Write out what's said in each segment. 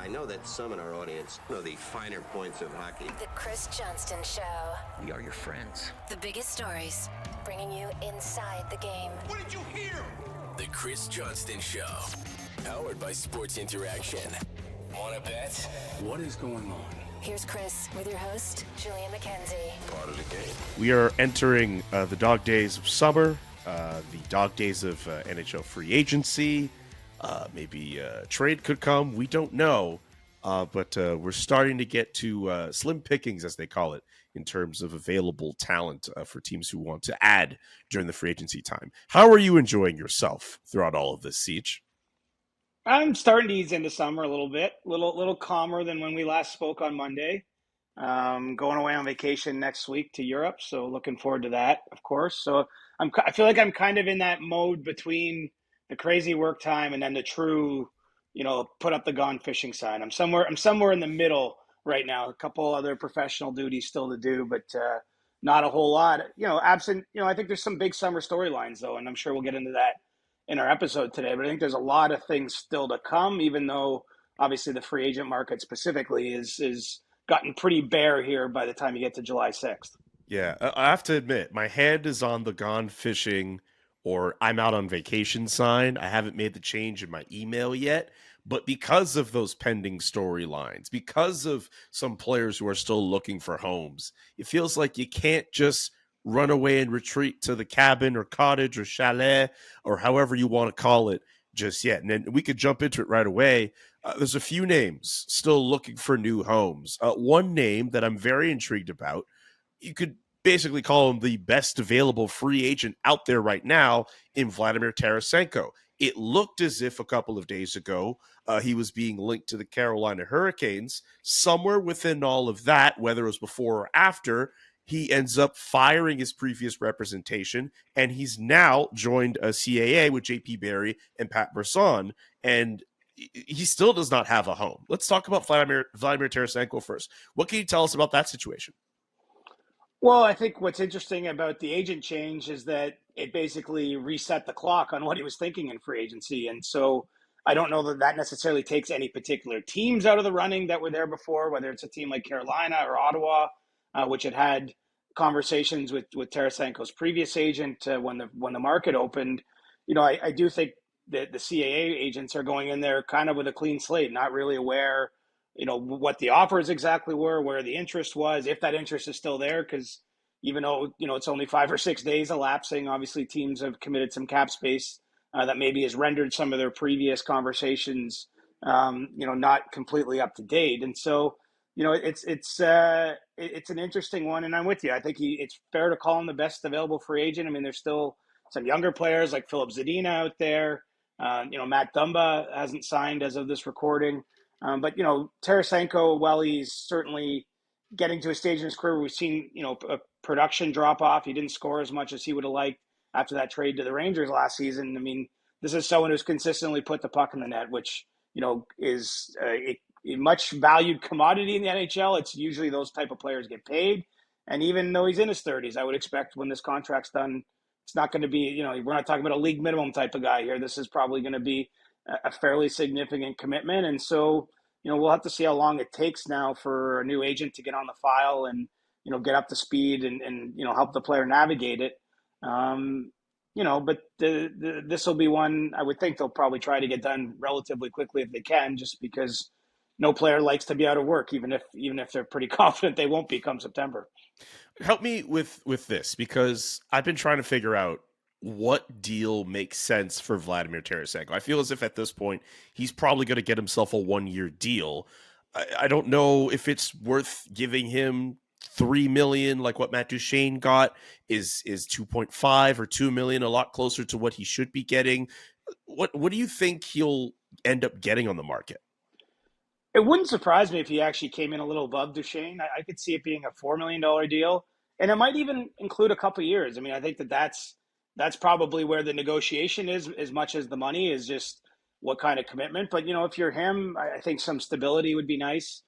I know that some in our audience know the finer points of hockey. The Chris Johnston Show. We are your friends. The biggest stories, bringing you inside the game. What did you hear? The Chris Johnston Show. Powered by Sports Interaction. Wanna bet? What is going on? Here's Chris with your host, Julian McKenzie. Part of the game. We are entering the dog days of summer, the dog days of NHL free agency. Maybe trade could come. We don't know. But we're starting to get to slim pickings, as they call it, in terms of available talent for teams who want to add during the free agency time. How are you enjoying yourself throughout all of this, Siege? I'm starting to ease into summer a little bit, little calmer than when we last spoke on Monday. Going away on vacation next week to Europe, so looking forward to that, of course. So I feel like I'm kind of in that mode between the crazy work time and then the true, put up the gone fishing sign. I'm somewhere in the middle right now. A couple other professional duties still to do, but not a whole lot. Absent. I think there's some big summer storylines though, and I'm sure we'll get into that in our episode today. But I think there's a lot of things still to come, even though obviously the free agent market specifically is gotten pretty bare here by the time you get to July 6th. Yeah, I have to admit, my hand is on the gone fishing or I'm out on vacation sign. I haven't made the change in my email yet, but because of those pending storylines, because of some players who are still looking for homes, it feels like you can't just run away and retreat to the cabin or cottage or chalet or however you want to call it just yet. And then we could jump into it right away. There's a few names still looking for new homes. One name that I'm very intrigued about, you could basically call him the best available free agent out there right now in Vladimir Tarasenko. It looked as if a couple of days ago he was being linked to the Carolina Hurricanes. Somewhere within all of that, whether it was before or after, he ends up firing his previous representation, and he's now joined a CAA with JP Barry and Pat Brisson, and he still does not have a home. Let's talk about Vladimir Tarasenko first. What can you tell us about that situation? Well, I think what's interesting about the agent change is that it basically reset the clock on what he was thinking in free agency. And so I don't know that necessarily takes any particular teams out of the running that were there before, whether it's a team like Carolina or Ottawa, which had conversations with Tarasenko's previous agent when the market opened. I do think that the CAA agents are going in there kind of with a clean slate, not really aware what the offers exactly were, where the interest was, if that interest is still there, because even though, it's only 5 or 6 days elapsing, obviously teams have committed some cap space that maybe has rendered some of their previous conversations, not completely up to date. And so, it's an interesting one, and I'm with you. I think it's fair to call him the best available free agent. I mean, there's still some younger players like Filip Zadina out there. Matt Dumba hasn't signed as of this recording. But Tarasenko, while he's certainly getting to a stage in his career where we've seen, a production drop off, he didn't score as much as he would have liked after that trade to the Rangers last season. I mean, this is someone who's consistently put the puck in the net, which, is a much valued commodity in the NHL. It's usually those type of players get paid. And even though he's in his 30s, I would expect when this contract's done, it's not going to be, we're not talking about a league minimum type of guy here. This is probably going to be a fairly significant commitment. And so, we'll have to see how long it takes now for a new agent to get on the file and, get up to speed and help the player navigate it. But this will be one I would think they'll probably try to get done relatively quickly if they can, just because no player likes to be out of work, even if they're pretty confident they won't be come September. Help me with this, because I've been trying to figure out what deal makes sense for Vladimir Tarasenko. I feel as if at this point he's probably going to get himself a 1-year deal. I don't know if it's worth giving him $3 million like what Matt Duchene got. Is 2.5 or $2 million a lot closer to what he should be getting? What do you think he'll end up getting on the market? It wouldn't surprise me if he actually came in a little above Duchene. I could see it being a $4 million deal, and it might even include a couple of years. I mean, I think that's probably where the negotiation is, as much as the money is just what kind of commitment. But, if you're him, I think some stability would be nice,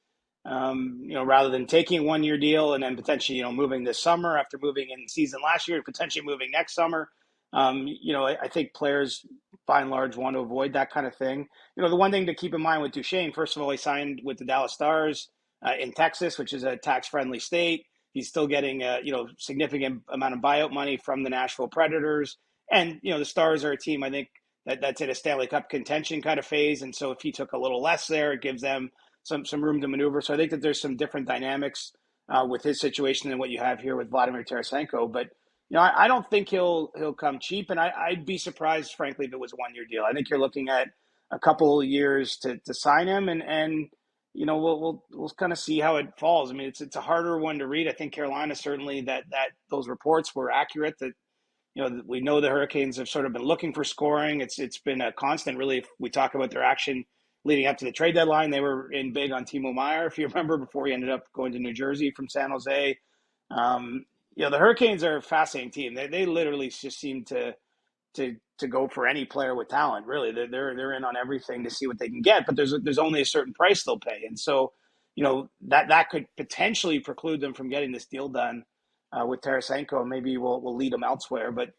rather than taking a 1-year deal and then potentially, moving this summer after moving in season last year, potentially moving next summer. I think players by and large want to avoid that kind of thing. The one thing to keep in mind with Duchesne, first of all, he signed with the Dallas Stars in Texas, which is a tax-friendly state. He's still getting a significant amount of buyout money from the Nashville Predators, and the Stars are a team I think that's in a Stanley Cup contention kind of phase, and so if he took a little less there, it gives them some room to maneuver. So I think that there's some different dynamics with his situation than what you have here with Vladimir Tarasenko, but. I don't think he'll come cheap, and I'd be surprised, frankly, if it was a 1-year deal. I think you're looking at a couple of years to sign him, and we'll kind of see how it falls. I mean, it's a harder one to read. I think Carolina certainly that those reports were accurate. That we know the Hurricanes have sort of been looking for scoring. It's been a constant. Really, if we talk about their action leading up to the trade deadline, they were in big on Timo Meier, if you remember, before he ended up going to New Jersey from San Jose. The Hurricanes are a fascinating team. They literally just seem to go for any player with talent. Really, they're in on everything to see what they can get. But there's only a certain price they'll pay, and so that could potentially preclude them from getting this deal done with Tarasenko. Maybe we'll lead them elsewhere. But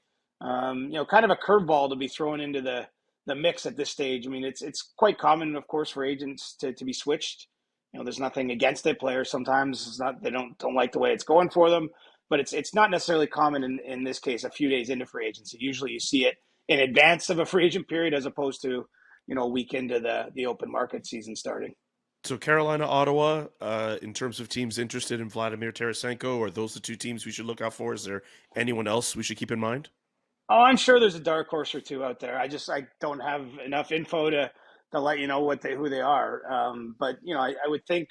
kind of a curveball to be thrown into the mix at this stage. I mean, it's quite common, of course, for agents to be switched. There's nothing against it. Players sometimes they don't like the way it's going for them. But it's not necessarily common in this case a few days into free agency. Usually you see it in advance of a free agent period as opposed to, a week into the open market season starting. So Carolina, Ottawa, in terms of teams interested in Vladimir Tarasenko, are those the two teams we should look out for? Is there anyone else we should keep in mind? Oh, I'm sure there's a dark horse or two out there. I don't have enough info to let you know who they are. But I would think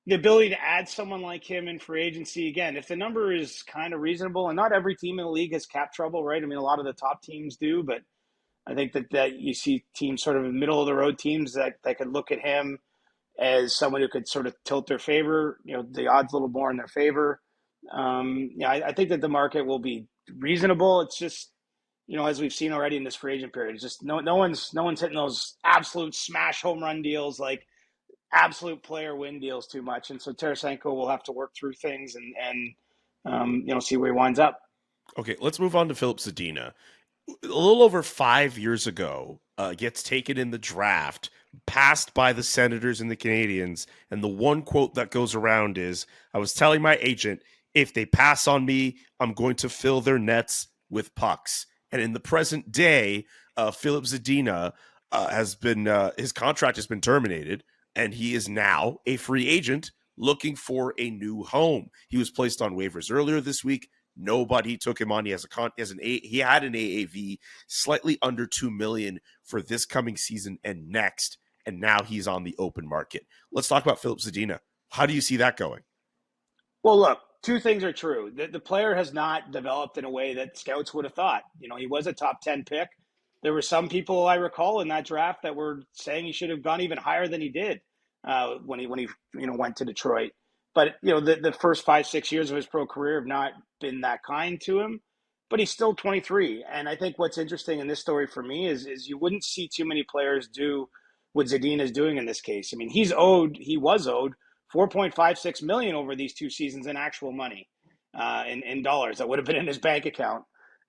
the ability to add someone like him in free agency, again, if the number is kind of reasonable, and not every team in the league has cap trouble, right? I mean, a lot of the top teams do, but I think that you see teams sort of middle of the road teams that could look at him as someone who could sort of tilt their favor, the odds a little more in their favor. I think that the market will be reasonable. It's just, as we've seen already in this free agent period, it's just no one's hitting those absolute smash home run deals like absolute player win deals too much. And so Tarasenko will have to work through things and see where he winds up. Okay, let's move on to Filip Zadina. A little over 5 years ago, gets taken in the draft, passed by the Senators and the Canadiens. And the one quote that goes around is, I was telling my agent, if they pass on me, I'm going to fill their nets with pucks. And in the present day, Filip Zadina has been, his contract has been terminated. And he is now a free agent looking for a new home. He was placed on waivers earlier this week. Nobody took him on. He had an AAV slightly under $2 million for this coming season and next. And now he's on the open market. Let's talk about Filip Zadina. How do you see that going? Well, look, two things are true. The player has not developed in a way that scouts would have thought. He was a top 10 pick. There were some people I recall in that draft that were saying he should have gone even higher than he did when he went to Detroit. But the first 5-6 years of his pro career have not been that kind to him. But he's still 23, and I think what's interesting in this story for me is you wouldn't see too many players do what Zadina is doing in this case. I mean, he was owed $4.56 million over these 2 seasons in actual money, in dollars that would have been in his bank account.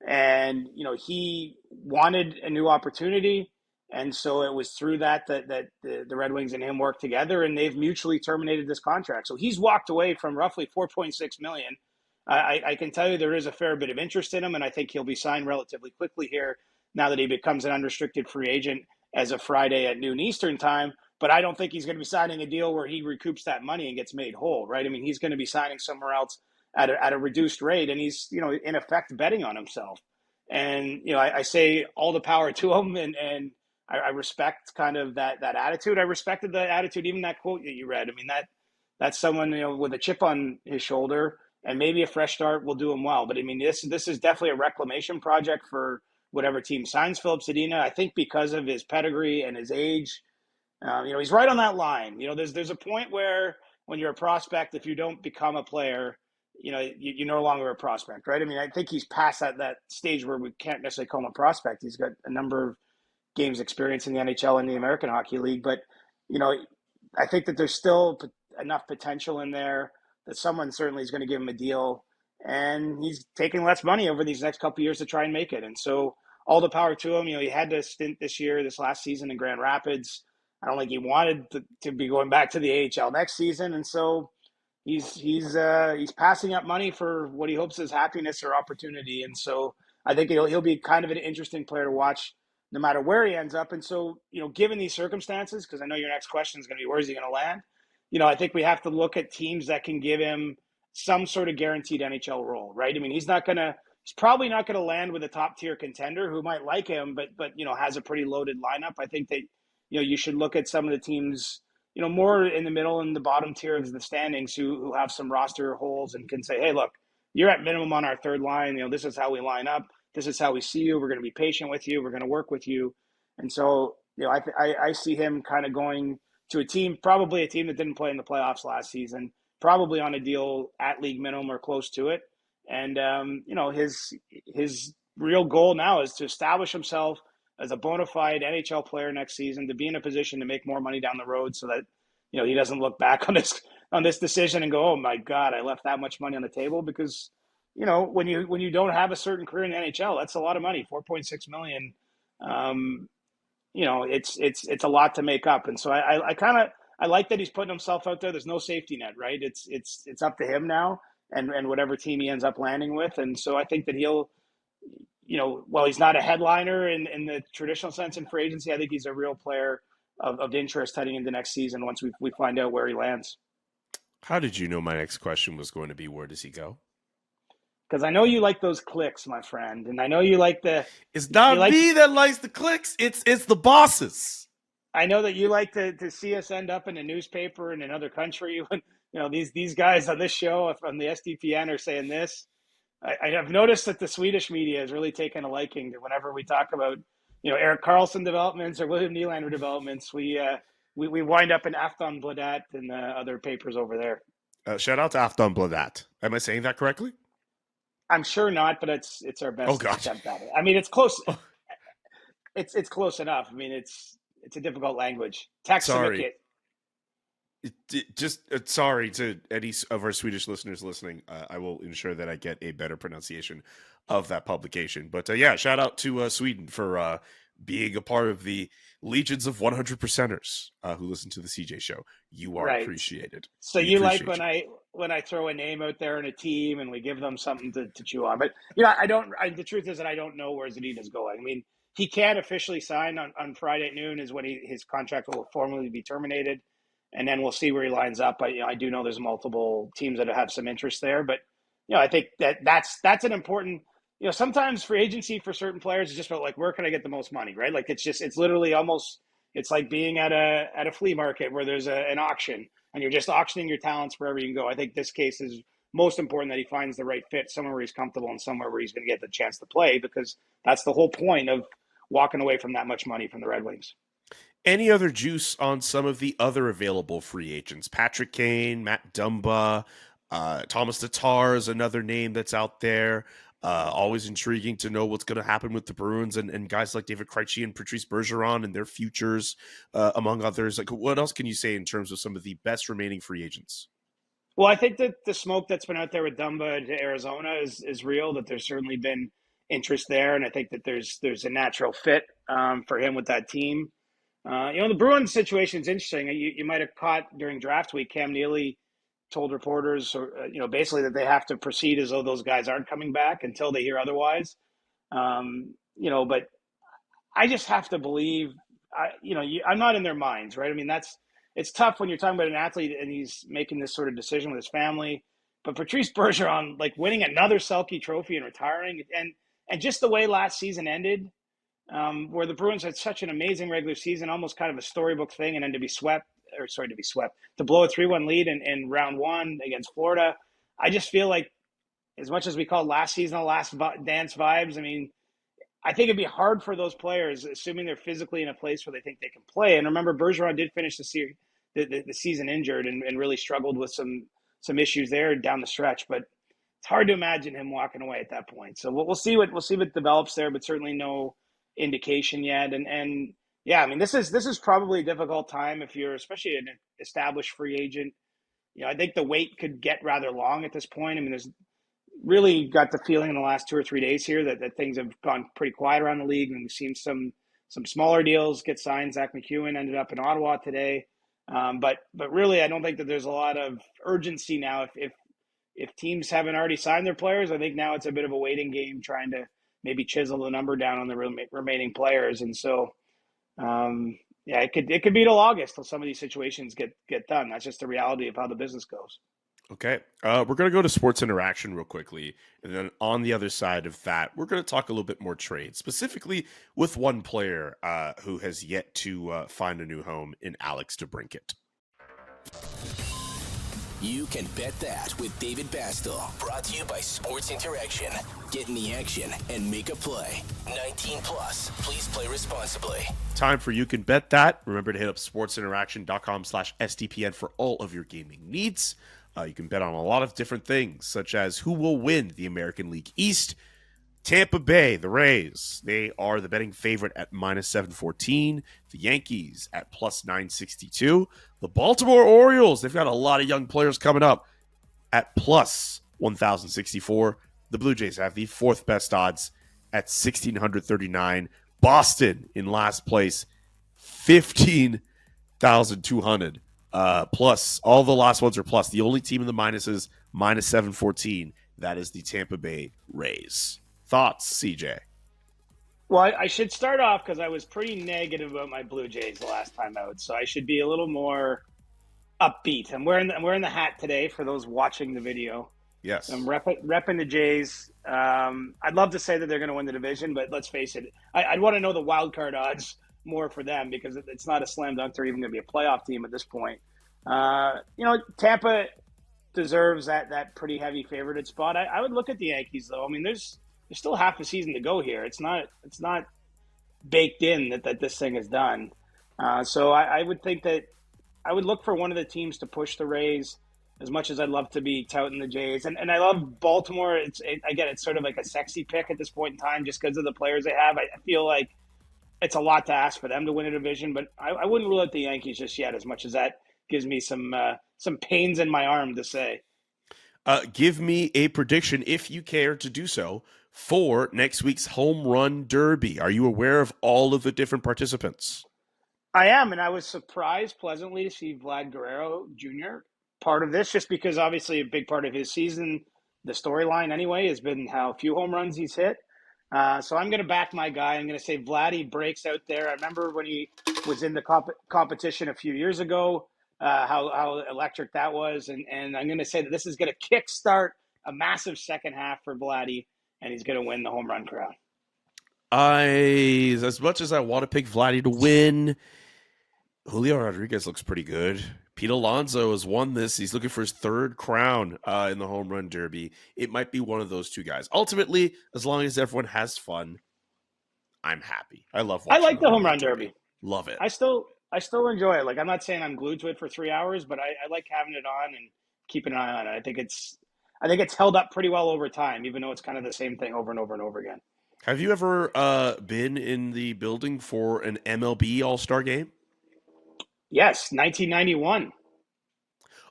And, he wanted a new opportunity. And so it was through that the Red Wings and him worked together, and they've mutually terminated this contract. So he's walked away from roughly $4.6 million. I can tell you there is a fair bit of interest in him, and I think he'll be signed relatively quickly here now that he becomes an unrestricted free agent as of Friday at noon Eastern time. But I don't think he's going to be signing a deal where he recoups that money and gets made whole, right? I mean, he's going to be signing somewhere else at a reduced rate, and he's, in effect betting on himself. And, I say all the power to him, and I respect kind of that attitude. I respected the attitude, even that quote that you read. I mean, that's someone, with a chip on his shoulder, and maybe a fresh start will do him well. But I mean, this is definitely a reclamation project for whatever team signs Filip Zadina. I think because of his pedigree and his age, he's right on that line. There's a point where when you're a prospect, if you don't become a player, you're no longer a prospect, right? I mean, I think he's past that stage where we can't necessarily call him a prospect. He's got a number of games experience in the NHL and the American Hockey League, but I think that there's still enough potential in there that someone certainly is going to give him a deal. and he's taking less money over these next couple of years to try and make it. And so all the power to him. He had to stint this last season in Grand Rapids. I don't think he wanted to be going back to the AHL next season, and so he's passing up money for what he hopes is happiness or opportunity. And so I think he'll be kind of an interesting player to watch no matter where he ends up. And so, given these circumstances, because I know your next question is going to be, where's he going to land? I think we have to look at teams that can give him some sort of guaranteed NHL role, right? I mean, he's probably not going to land with a top tier contender who might like him, but has a pretty loaded lineup. I think that, you should look at some of the teams, more in the middle and the bottom tier of the standings who have some roster holes and can say, hey, look, you're at minimum on our third line. This is how we line up. This is how we see you. We're going to be patient with you. We're going to work with you. And so, I see him kind of going to a team, probably a team that didn't play in the playoffs last season, probably on a deal at league minimum or close to it. And, his real goal now is to establish himself as a bona fide NHL player next season, to be in a position to make more money down the road so that, he doesn't look back on this decision and go, oh my God, I left that much money on the table. Because, when you don't have a certain career in the NHL, that's a lot of money, $4.6 million. It's a lot to make up. And so I like that he's putting himself out there. There's no safety net, right? It's up to him now and whatever team he ends up landing with. And so I think that he'll, while he's not a headliner in the traditional sense in free agency, I think he's a real player of interest heading into next season once we find out where he lands. How did you know my next question was going to be, where does he go? Because I know you like those clicks, my friend, and I know you like the. It's not me that likes the clicks. It's the bosses. I know that you like to see us end up in a newspaper in another country. When these guys on this show on the SDPN are saying this. I have noticed that the Swedish media has really taken a liking to whenever we talk about Erik Karlsson developments or William Nylander developments. We wind up in Aftonbladet and other papers over there. Shout out to Aftonbladet. Am I saying that correctly? I'm sure not, but it's our best attempt at it. I mean, it's close. It's close enough. I mean, it's a difficult language. Sorry. Sorry to any of our Swedish listeners listening. I will ensure that I get a better pronunciation of that publication. But shout out to Sweden for being a part of the legions of 100%ers who listen to the CJ show. You are appreciated. So you like when I throw a name out there in a team and we give them something to chew on. But the truth is that I don't know where Zadina's going. I mean, he can't officially sign on Friday at noon is when his contract will formally be terminated. And then we'll see where he lines up. I do know there's multiple teams that have some interest there, but I think that's an important. Sometimes free agency for certain players is just about like, where can I get the most money, right? Like it's literally almost, it's like being at a flea market where there's an auction and you're just auctioning your talents wherever you can go. I think this case is most important that he finds the right fit, somewhere where he's comfortable and somewhere where he's going to get the chance to play, because that's the whole point of walking away from that much money from the Red Wings. Any other juice on some of the other available free agents? Patrick Kane, Matt Dumba, Thomas Tatar is another name that's out there. Always intriguing to know what's going to happen with the Bruins and guys like David Krejci and Patrice Bergeron and their futures, among others. Like, what else can you say in terms of some of the best remaining free agents? Well, I think that the smoke that's been out there with Dumba to Arizona is real, that there's certainly been interest there. And I think that there's a natural fit for him with that team. The Bruins situation is interesting. You might have caught during draft week, Cam Neely told reporters, basically that they have to proceed as though those guys aren't coming back until they hear otherwise. But I just have to believe, I'm not in their minds, right? I mean, it's tough when you're talking about an athlete and he's making this sort of decision with his family. But Patrice Bergeron, like winning another Selke trophy and retiring, and just the way last season ended, where the Bruins had such an amazing regular season, almost kind of a storybook thing, and then to blow a 3-1 lead in round one against Florida. I just feel like, as much as we call last season the last dance vibes, I mean, I think it'd be hard for those players, assuming they're physically in a place where they think they can play. And remember, Bergeron did finish the season injured and really struggled with some issues there down the stretch. But it's hard to imagine him walking away at that point. So we'll see what develops there, but certainly no indication yet. And yeah, I mean, this is probably a difficult time if you're especially an established free agent. I think the wait could get rather long at this point. I mean, really got the feeling in the last 2 or 3 days here that things have gone pretty quiet around the league, and we've seen some smaller deals get signed. Zach McEwen ended up in Ottawa today, but really, I don't think that there's a lot of urgency now. If teams haven't already signed their players, I think now it's a bit of a waiting game, trying to maybe chisel the number down on the remaining players, and so. Yeah, it could be till August till some of these situations get done. That's just the reality of how the business goes. Okay. We're going to go to sports interaction real quickly. And then on the other side of that, we're going to talk a little bit more trade, specifically with one player who has yet to find a new home in Alex DeBrincat. You can bet that with David Bastel. Brought to you by Sports Interaction. Get in the action and make a play. 19 plus. Please play responsibly. Time for You Can Bet That. Remember to hit up sportsinteraction.com/SDPN for all of your gaming needs. You can bet on a lot of different things, such as who will win the American League East. Tampa Bay, the Rays, they are the betting favorite at -714. The Yankees at +962. The Baltimore Orioles, they've got a lot of young players coming up at +1064. The Blue Jays have the fourth best odds at 1,639. Boston in last place, 15,200. Plus, all the last ones are plus. The only team in the minuses, -714. That is the Tampa Bay Rays. Thoughts, CJ? Well, I should start off because I was pretty negative about my Blue Jays the last time out, so I should be a little more upbeat. I'm wearing the hat today for those watching the video. Yes. I'm repping the Jays. I'd love to say that they're going to win the division, but let's face it, I'd want to know the wild card odds more for them because it's not a slam dunk. They're even going to be a playoff team at this point. Tampa deserves that pretty heavy favorited spot. I would look at the Yankees though. I mean, there's still half a season to go here. It's not baked in that this thing is done. So I would think that I would look for one of the teams to push the Rays as much as I'd love to be touting the Jays. And I love Baltimore. Again, it's sort of like a sexy pick at this point in time just because of the players they have. I feel like it's a lot to ask for them to win a division, but I wouldn't rule out the Yankees just yet, as much as that gives me some pains in my arm to say. Give me a prediction, if you care to do so, for next week's Home Run Derby. Are you aware of all of the different participants? I am, and I was surprised pleasantly to see Vlad Guerrero Jr. part of this, just because obviously a big part of his season, the storyline anyway, has been how few home runs he's hit. So I'm going to back my guy. I'm going to say Vladdy breaks out there. I remember when he was in the competition a few years ago, how electric that was. And I'm going to say that this is going to kickstart a massive second half for Vladdy, and he's going to win the home run crown. As much as I want to pick Vladdy to win, Julio Rodriguez looks pretty good. Pete Alonso has won this. He's looking for his third crown in the home run derby. It might be one of those two guys. Ultimately, as long as everyone has fun, I'm happy. I love watching the home run derby. Love it. I still enjoy it. Like, I'm not saying I'm glued to it for 3 hours, but I like having it on and keeping an eye on it. I think it's held up pretty well over time, even though it's kind of the same thing over and over and over again. Have you ever been in the building for an MLB All-Star game? Yes, 1991.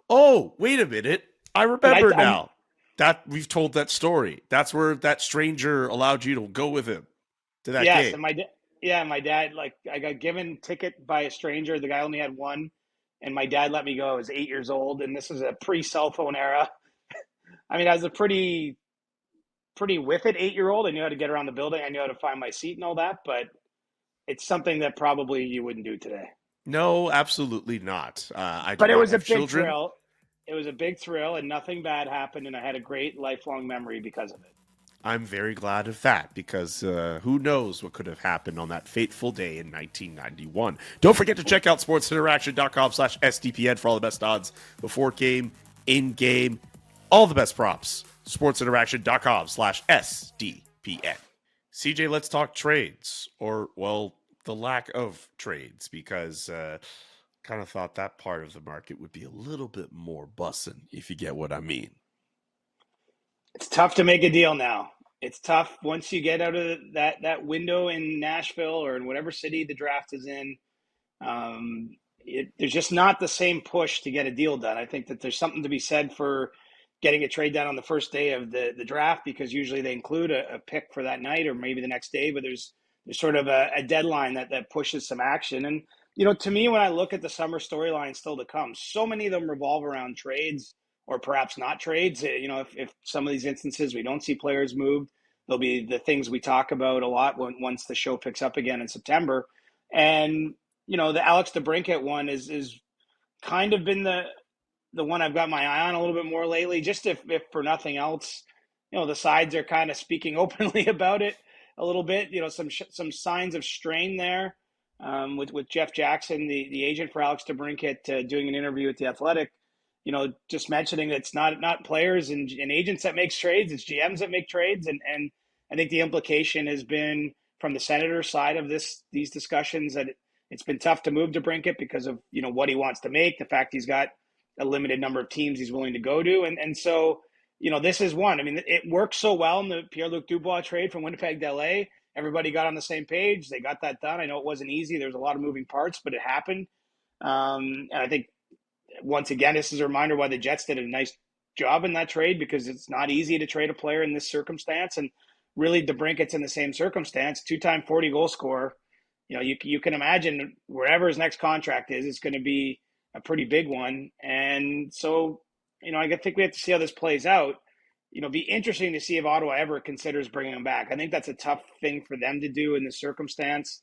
Oh, wait a minute. I remember now. That we've told that story. That's where that stranger allowed you to go with him to that game. And my dad, like, I got given ticket by a stranger. The guy only had one, and my dad let me go. I was 8 years old, and this was a pre-cell phone era. I mean, I was a pretty with it 8-year-old. I knew how to get around the building. I knew how to find my seat and all that, but it's something that probably you wouldn't do today. No, absolutely not. But it was a big thrill. It was a big thrill, and nothing bad happened, and I had a great lifelong memory because of it. I'm very glad of that, because who knows what could have happened on that fateful day in 1991. Don't forget to check out sportsinteraction.com/SDPN for all the best odds before game, in game, all the best props. sportsinteraction.com/SDPN. CJ, let's talk trades, or, well, the lack of trades, because kind of thought that part of the market would be a little bit more bussin', if you get what I mean. It's tough to make a deal now. It's tough once you get out of that window in Nashville or in whatever city the draft is in. There's just not the same push to get a deal done. I think that there's something to be said for getting a trade done on the first day of the draft, because usually they include a pick for that night or maybe the next day, but there's sort of a deadline that pushes some action. And, to me, when I look at the summer storyline still to come, so many of them revolve around trades or perhaps not trades. If some of these instances we don't see players moved, there'll be the things we talk about a lot once the show picks up again in September. And, the Alex DeBrincat one is kind of been the one I've got my eye on a little bit more lately, just if for nothing else, the sides are kind of speaking openly about it a little bit, some signs of strain there, with Jeff Jackson, the agent for Alex DeBrincat, doing an interview with The Athletic, just mentioning that it's not players and agents that makes trades, it's GMs that make trades. And I think the implication has been from the Senators side of these discussions that it's been tough to move DeBrincat because of, what he wants to make, the fact he's got a limited number of teams he's willing to go to. And so, this is one. I mean, it worked so well in the Pierre-Luc Dubois trade from Winnipeg to LA. Everybody got on the same page. They got that done. I know it wasn't easy. There's a lot of moving parts, but it happened. And I think, once again, this is a reminder why the Jets did a nice job in that trade, because it's not easy to trade a player in this circumstance. And really, DeBrincat's in the same circumstance, 2-time 40-goal scorer. You can imagine wherever his next contract is, it's going to be a pretty big one. And so, I think we have to see how this plays out. Be interesting to see if Ottawa ever considers bringing him back. I think that's a tough thing for them to do in this circumstance.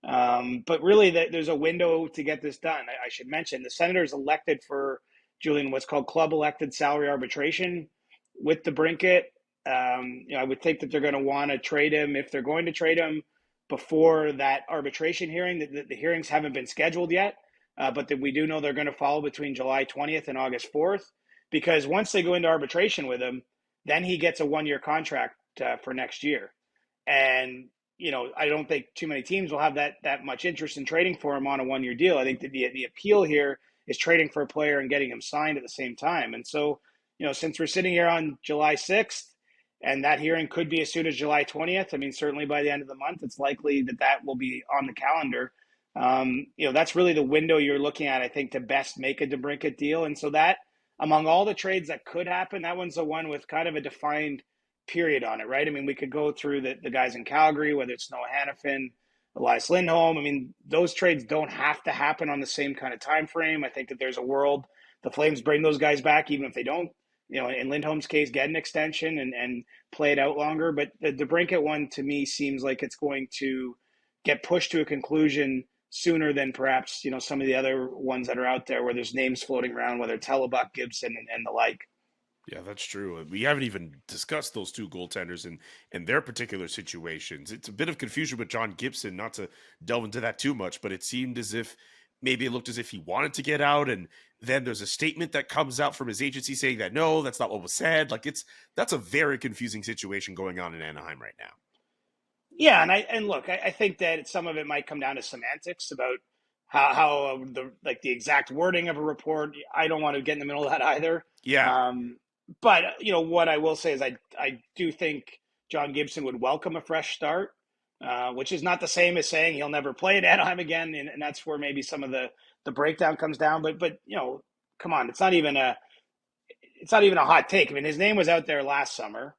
But really, there's a window to get this done. I should mention the Senators elected for Julian what's called club-elected salary arbitration with DeBrincat. I would think that they're going to want to trade him, if they're going to trade him, before that arbitration hearing. The hearings haven't been scheduled yet, but that we do know they're going to follow between July 20th and August 4th, because once they go into arbitration with him, then he gets a one-year contract for next year. And, I don't think too many teams will have that much interest in trading for him on a one-year deal. I think that the appeal here is trading for a player and getting him signed at the same time. And so, since we're sitting here on July 6th, and that hearing could be as soon as July 20th, I mean, certainly by the end of the month, it's likely that will be on the calendar. That's really the window you're looking at, I think, to best make a DeBrincat deal. And so that, among all the trades that could happen, that one's the one with kind of a defined period on it, right? I mean, we could go through the guys in Calgary, whether it's Noah Hanifin, Elias Lindholm. I mean, those trades don't have to happen on the same kind of time frame. I think that there's a world the Flames bring those guys back, even if they don't, in Lindholm's case, get an extension and play it out longer. But the DeBrincat one, to me, seems like it's going to get pushed to a conclusion sooner than perhaps, some of the other ones that are out there where there's names floating around, whether it's Hellebuyck, Gibson, and the like. Yeah, that's true. We haven't even discussed those two goaltenders and their particular situations. It's a bit of confusion with John Gibson, not to delve into that too much, but it seemed as if maybe it looked as if he wanted to get out, and then there's a statement that comes out from his agency saying that, no, that's not what was said. Like, that's a very confusing situation going on in Anaheim right now. Yeah, and look, I think that some of it might come down to semantics about how the exact wording of a report. I don't want to get in the middle of that either. Yeah. But what I will say is I do think John Gibson would welcome a fresh start, which is not the same as saying he'll never play at Anaheim again, and that's where maybe some of the breakdown comes down. But come on, it's not even a hot take. I mean, his name was out there last summer.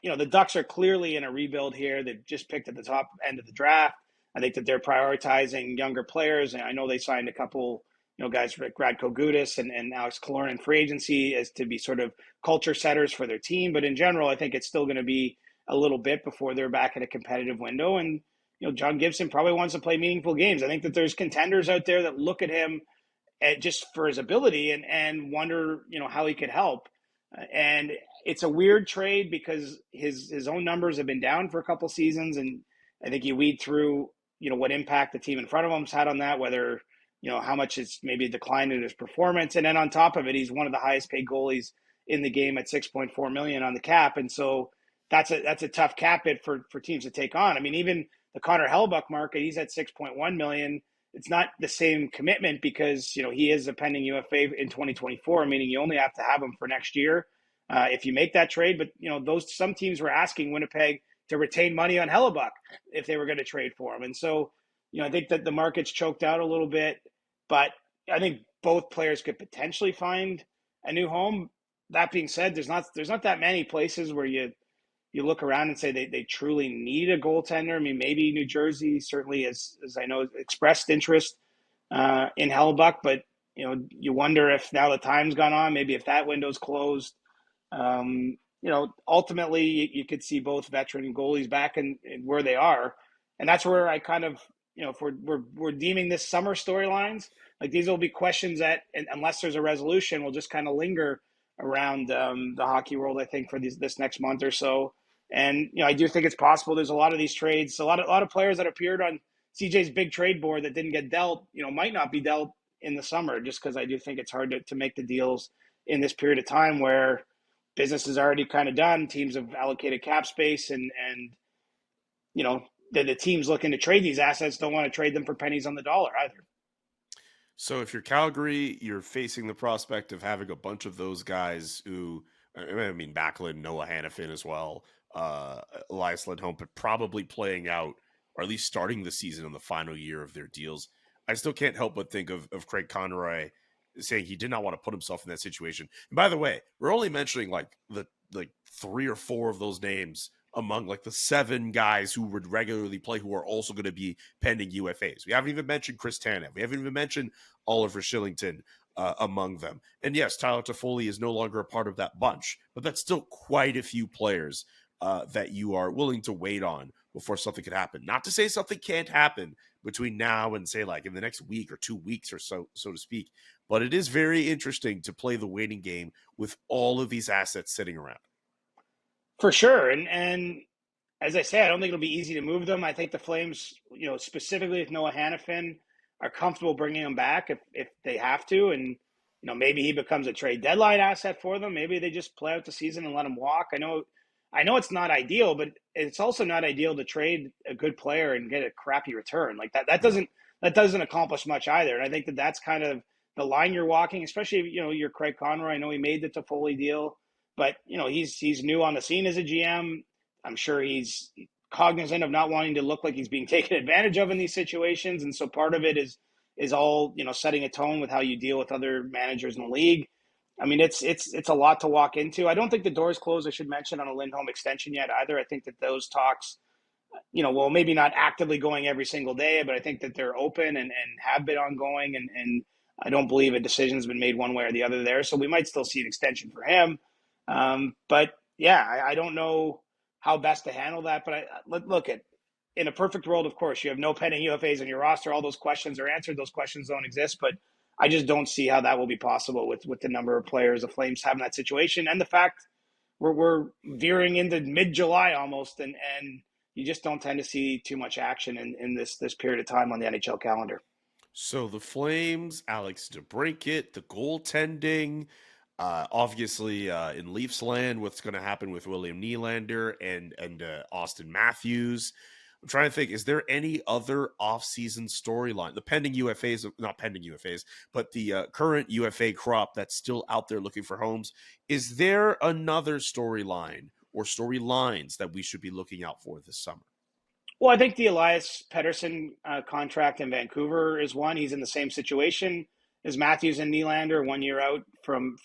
The Ducks are clearly in a rebuild here. They've just picked at the top end of the draft. I think that they're prioritizing younger players, and I know they signed a couple, guys like Radko Gudas and Alex Killorn in free agency as to be sort of culture setters for their team. But in general, I think it's still going to be a little bit before they're back at a competitive window. And, John Gibson probably wants to play meaningful games. I think that there's contenders out there that look at him just for his ability and wonder, how he could help. And it's a weird trade because his own numbers have been down for a couple seasons. And I think you weed through, what impact the team in front of him's had on that, whether, how much it's maybe declined in his performance. And then on top of it, he's one of the highest paid goalies in the game at $6.4 million on the cap. And so that's a tough cap hit for teams to take on. I mean, even the Connor Hellebuyck market, he's at $6.1 million. It's not the same commitment because, he is a pending UFA in 2024, meaning you only have to have him for next year if you make that trade. But, some teams were asking Winnipeg to retain money on Hellebuyck if they were going to trade for him. And so, I think that the market's choked out a little bit, but I think both players could potentially find a new home. that being said, there's not that many places where you look around and say they truly need a goaltender. I mean, maybe New Jersey certainly, as I know, expressed interest in Hellebuyck, but you wonder if now the time's gone on, maybe if that window's closed. Ultimately, you could see both veteran goalies back in where they are, and that's where I kind of, if we're deeming this summer storylines, like these will be questions that, unless there's a resolution, will just kind of linger around the hockey world, I think, for this next month or so. And I do think it's possible. There's a lot of these trades, a lot of players that appeared on CJ's big trade board that didn't get dealt, might not be dealt in the summer, just because I do think it's hard to make the deals in this period of time where business is already kind of done. Teams have allocated cap space, and the teams looking to trade these assets don't want to trade them for pennies on the dollar either. So if you're Calgary, you're facing the prospect of having a bunch of those guys who, I mean, Backlund, Noah Hanifin as well, Elias Lindholm, but probably playing out, or at least starting the season in the final year of their deals. I still can't help but think of Craig Conroy saying he did not want to put himself in that situation. And by the way, we're only mentioning like 3 or 4 of those names among like the 7 guys who would regularly play who are also going to be pending UFAs. We haven't even mentioned Chris Tanev. We haven't even mentioned Oliver Shillington among them. And yes, Tyler Toffoli is no longer a part of that bunch, but that's still quite a few players that you are willing to wait on before something could happen. Not to say something can't happen between now and say like in the next week or 2 weeks or so to speak, but it is very interesting to play the waiting game with all of these assets sitting around. For sure. And as I say, I don't think it'll be easy to move them. I think the Flames, specifically with Noah Hanifin, are comfortable bringing him back if they have to. And, maybe he becomes a trade deadline asset for them. Maybe they just play out the season and let him walk. I know it's not ideal, but it's also not ideal to trade a good player and get a crappy return. Like that doesn't accomplish much either. And I think that's kind of the line you're walking, especially if, you're Craig Conroy. I know he made the Toffoli deal, but he's new on the scene as a GM. I'm sure he's cognizant of not wanting to look like he's being taken advantage of in these situations, and so part of it is all setting a tone with how you deal with other managers in the league. I mean, it's a lot to walk into. I don't think the door's closed, I should mention, on a Lindholm extension yet either. I think that those talks, well, maybe not actively going every single day, but I think that they're open and have been ongoing, and I don't believe a decision's been made one way or the other there. So we might still see an extension for him. But yeah, I don't know how best to handle that. But look at, in a perfect world, of course, you have no pending UFAs on your roster. All those questions are answered. Those questions don't exist. But I just don't see how that will be possible with the number of players the Flames have in that situation, and the fact we're veering into mid-July almost, and you just don't tend to see too much action in this period of time on the NHL calendar. So the Flames, Alex DeBrincat, the goaltending, obviously in Leafs land, what's going to happen with William Nylander and Austin Matthews. I'm trying to think, is there any other offseason storyline? The pending UFAs, not pending UFAs, but the current UFA crop that's still out there looking for homes. Is there another storyline or storylines that we should be looking out for this summer? Well, I think the Elias Pettersson contract in Vancouver is one. He's in the same situation as Matthews and Nylander, 1 year out from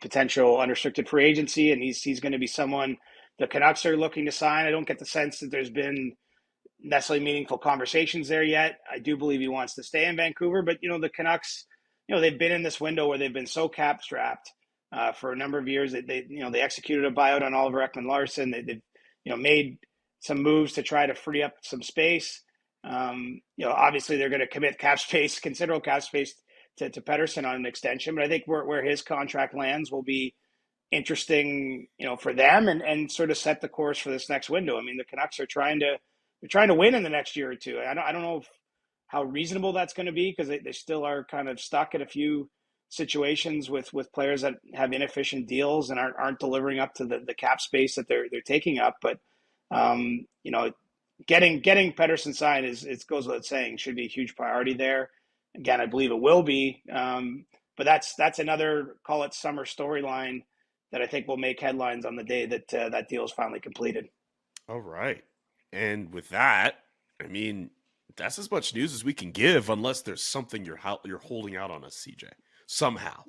potential unrestricted free agency, and he's going to be someone the Canucks are looking to sign. I don't get the sense that there's been necessarily meaningful conversations there yet. I do believe he wants to stay in Vancouver, but the Canucks, they've been in this window where they've been so cap strapped for a number of years. They executed a buyout on Oliver Ekman-Larsson. They've made some moves to try to free up some space. Obviously they're going to commit considerable cap space to Pettersson on an extension, but I think where his contract lands will be interesting, for them and sort of set the course for this next window. I mean, the Canucks are trying to win in the next year or two. I don't know how reasonable that's going to be, because they still are kind of stuck in a few situations with players that have inefficient deals and aren't delivering up to the cap space that they're taking up. But getting Pettersson signed it goes without saying should be a huge priority there. Again, I believe it will be. But that's another, call it summer storyline, that I think will make headlines on the day that that deal is finally completed. All right. And with that, I mean, that's as much news as we can give, unless there's something you're holding out on us, CJ, somehow.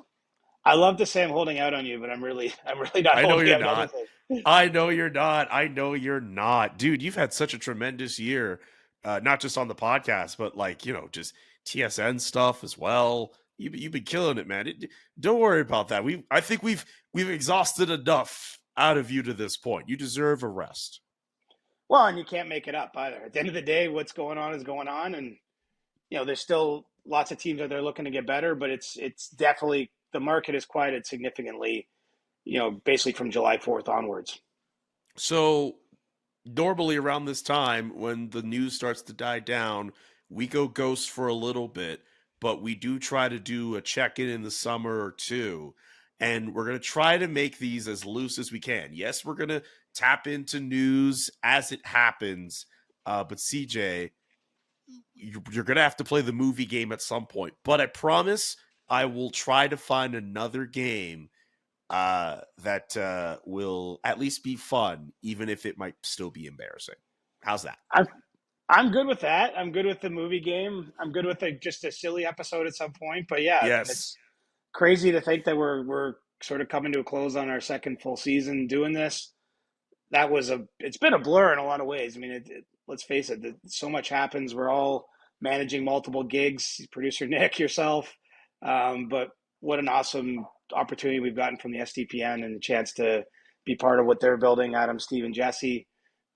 I love to say I'm holding out on you, but I'm really not I know holding you're out on not. anything. I know you're not. I know you're not. Dude, you've had such a tremendous year, not just on the podcast, but like, just TSN stuff as well. You've been killing it, man. Don't worry about that. I think we've exhausted enough out of you to this point. You deserve a rest. Well, and you can't make it up either. At the end of the day, what's going on is going on, and there's still lots of teams out there looking to get better, but it's definitely the market has quieted significantly, basically from July 4th onwards. So normally around this time when the news starts to die down, we go ghost for a little bit, but we do try to do a check-in in the summer or two, and we're going to try to make these as loose as we can. Yes, we're going to tap into news as it happens, but CJ, you're going to have to play the movie game at some point, but I promise I will try to find another game that will at least be fun, even if it might still be embarrassing. How's that? I'm good with that. I'm good with the movie game. I'm good with just a silly episode at some point. But yeah, I mean, Yes. it's crazy to think that we're sort of coming to a close on our second full season doing this. It's been a blur in a lot of ways. I mean, let's face it, so much happens. We're all managing multiple gigs, producer Nick, yourself. But what an awesome opportunity we've gotten from the SDPN and the chance to be part of what they're building, Adam, Steve, and Jesse,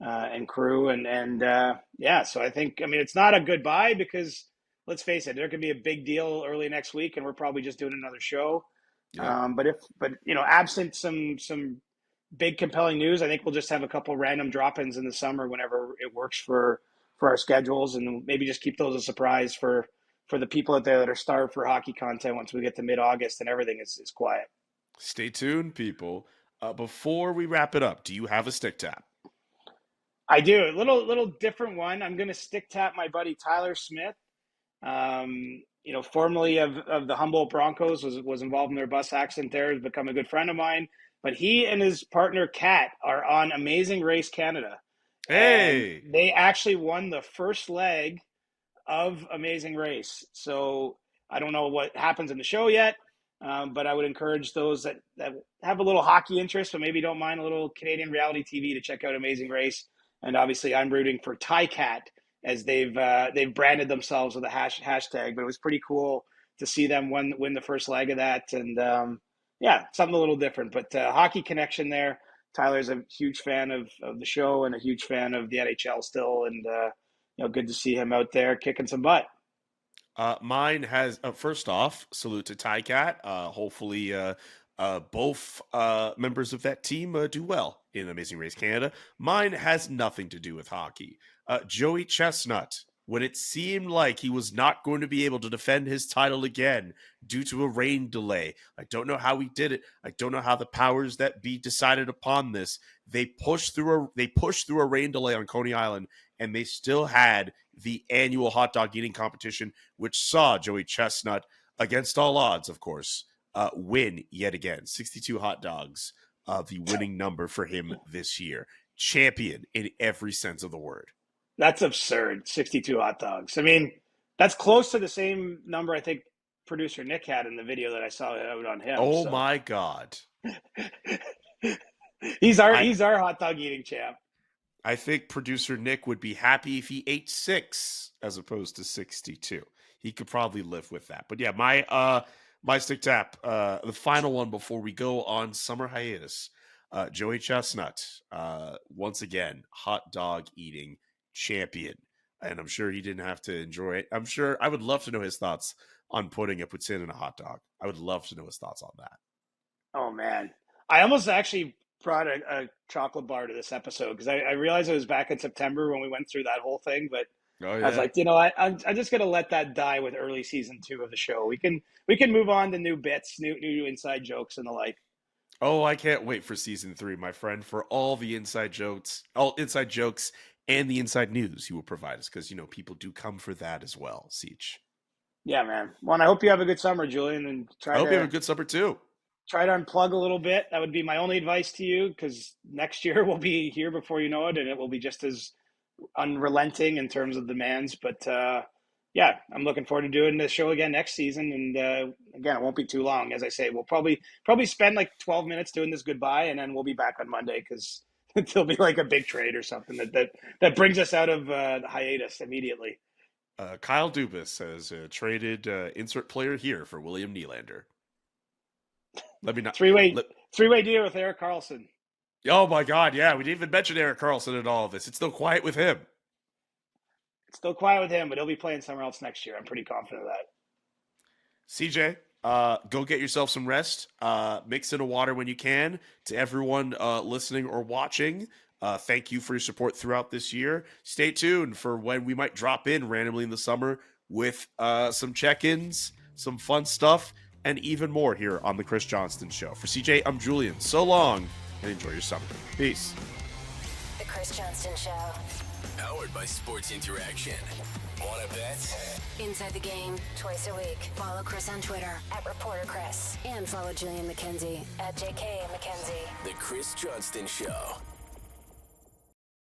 and crew. So I think, I mean, it's not a goodbye because let's face it, there could be a big deal early next week and we're probably just doing another show. Yeah. Absent some big compelling news, I think we'll just have a couple random drop-ins in the summer whenever it works for our schedules, and maybe just keep those a surprise for the people out there that are starved for hockey content once we get to mid-August and everything is quiet. Stay tuned, people. Before we wrap it up, do you have a stick tap? I do. A little different one. I'm going to stick tap my buddy Tyler Smith. Formerly of the Humboldt Broncos, was involved in their bus accident there, has become a good friend of mine. But he and his partner Kat are on Amazing Race Canada. Hey! And they actually won the first leg of Amazing Race. So I don't know what happens in the show yet, but I would encourage those that have a little hockey interest, but maybe don't mind a little Canadian reality TV to check out Amazing Race. And obviously I'm rooting for Tycat as they've branded themselves with a hashtag, but it was pretty cool to see them win the first leg of that. And something a little different, but hockey connection there. Tyler's a huge fan of the show and a huge fan of the NHL still. And, good to see him out there kicking some butt. Mine has, first off, salute to Tycat. Hopefully both members of that team do well in Amazing Race Canada. Mine has nothing to do with hockey. Joey Chestnut, when it seemed like he was not going to be able to defend his title again due to a rain delay. I don't know how he did it. I don't know how the powers that be decided upon this. They pushed through a rain delay on Coney Island, and they still had the annual hot dog eating competition, which saw Joey Chestnut, against all odds, of course, win yet again. 62 hot dogs, the winning number for him this year. Champion in every sense of the word. That's absurd. 62 hot dogs. I mean, that's close to the same number I think producer Nick had in the video that I saw out on him. Oh my God. He's our hot dog eating champ. I think producer Nick would be happy if he ate 6 as opposed to 62. He could probably live with that. But yeah, my stick tap, the final one before we go on summer hiatus, Joey Chestnut, once again, hot dog eating champion. And I'm sure he didn't have to enjoy it. I'm sure I would love to know his thoughts on putting a poutine in a hot dog. I would love to know his thoughts on that. Oh, man. I almost actually brought a chocolate bar to this episode because I realized it was back in September when we went through that whole thing. But I was like, I'm just going to let that die with early season 2 of the show. We can move on to new bits, new inside jokes and the like. Oh, I can't wait for season 3, my friend, for all the inside jokes, and the inside news you will provide us, because people do come for that as well. Siege. Yeah, man. Well, and I hope you have a good summer, Julian, and I hope you have a good summer too. Try to unplug a little bit. That would be my only advice to you, because next year we'll be here before you know it, and it will be just as unrelenting in terms of demands. But Yeah, I'm looking forward to doing this show again next season. And again, it won't be too long. As I say, we'll probably spend like 12 minutes doing this goodbye, and then we'll be back on Monday because there'll be like a big trade or something that brings us out of the hiatus immediately. Kyle Dubas has traded insert player here for William Nylander. Let me not three-way deal with Erik Karlsson. Oh my God! Yeah, we didn't even mention Erik Karlsson in all of this. It's still quiet with him. It's still quiet with him, but he'll be playing somewhere else next year. I'm pretty confident of that. CJ, go get yourself some rest. Mix in a water when you can. To everyone listening or watching, thank you for your support throughout this year. Stay tuned for when we might drop in randomly in the summer with some check-ins, some fun stuff, and even more here on The Chris Johnston Show. For CJ, I'm Julian. So long, and enjoy your summer. Peace. The Chris Johnston Show. Powered by Sports Interaction. Wanna bet? Inside the Game, twice a week. Follow Chris on Twitter @ReporterChris. And follow Julian McKenzie @JK McKenzie. The Chris Johnston Show.